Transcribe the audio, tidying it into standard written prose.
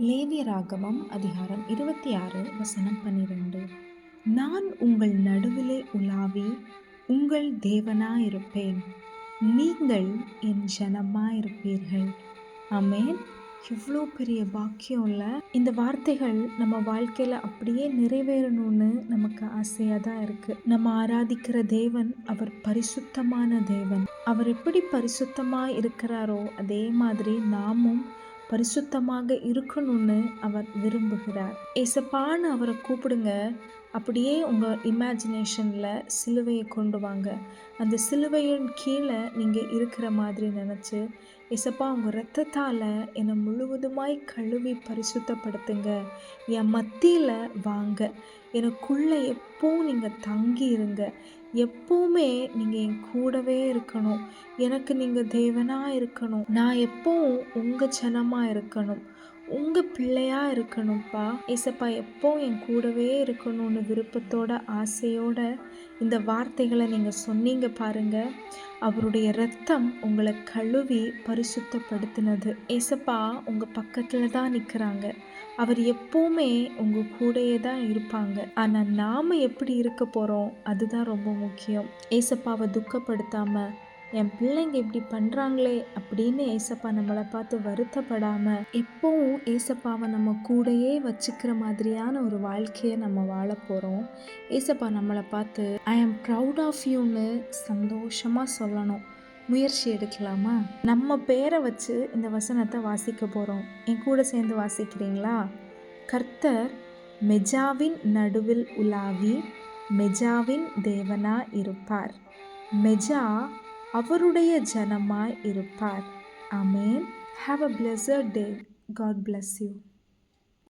லேவியராகமம் அதிகாரம் 26 வசனம் 12. நான் உங்கள் நடுவிலே உலாவி உங்கள் தேவனாயிருப்பேன், நீங்கள் என் ஜனமாயிருப்பீர்கள். ஆமென். எவ்வளோ பெரிய பாக்கியம் இல்ல. இந்த வார்த்தைகள் நம்ம வாழ்க்கையில அப்படியே நிறைவேறணும்னு நமக்கு ஆசையாக தான் இருக்கு. நம்ம ஆராதிக்கிற தேவன் அவர் பரிசுத்தமான தேவன். அவர் எப்படி பரிசுத்தமாக இருக்கிறாரோ அதே மாதிரி நாமும் பரிசுத்தமாக இருக்கணும்னு அவர் விரும்புகிறார். ஏசப்பான்னு அவரை கூப்பிடுங்க. அப்படியே உங்கள் இமேஜினேஷனில் சிலுவையை கொண்டு வாங்க. அந்த சிலுவையின் கீழே நீங்கள் இருக்கிற மாதிரி நினச்சி, ஏசப்பா உங்கள் இரத்தத்தால் என்னை முழுவதுமாய் கழுவி பரிசுத்தப்படுத்துங்க, என் மத்தியில் வாங்க, எனக்குள்ளே எப்பவும் நீங்கள் தங்கி இருங்க, எப்பவுமே நீங்கள் என் கூடவே இருக்கணும், எனக்கு நீங்கள் தேவனாக இருக்கணும், நான் எப்பவும் உங்கள் ஜனமாக இருக்கணும், உங்கள் பிள்ளையாக இருக்கணும்ப்பா ஏசப்பா, எப்பவும் என் கூடவே இருக்கணும்னு விருப்பத்தோட ஆசையோட இந்த வார்த்தைகளை நீங்கள் சொன்னீங்க பாருங்க. அவருடைய இரத்தம் உங்களை கழுவி பரிசுத்தப்படுத்தினது. ஏசப்பா உங்கள் பக்கத்தில் தான் நிற்கிறாங்க. அவர் எப்பவுமே உங்கள் கூடயே தான் இருப்பாங்க. ஆனால் நாம் எப்படி இருக்க போகிறோம் அதுதான் ரொம்ப முக்கியம். ஏசப்பாவை துக்கப்படுத்தாமல், என் பிள்ளைங்க இப்படி பண்ணுறாங்களே அப்படின்னு ஏசப்பா நம்மளை பார்த்து வருத்தப்படாமல், எப்பவும் ஏசப்பாவை நம்ம கூடையே வச்சுக்கிற மாதிரியான ஒரு வாழ்க்கையை நம்ம வாழ போகிறோம். ஏசப்பா நம்மளை பார்த்து ஐ ஆம் ப்ரவுட் ஆஃப் யூன்னு சந்தோஷமாக சொல்லணும். முயற்சி எடுக்கலாமா? நம்ம பேரை வச்சு இந்த வசனத்தை வாசிக்க போகிறோம். என் கூட சேர்ந்து வாசிக்கிறீங்களா? கர்த்தர் மெஜாவின் நடுவில் உலாவி மெஜாவின் தேவனாய் இருப்பார், மெஜா அவருடைய ஜனமாய் இருப்பார். ஆமென். Have a blessed day. God bless you.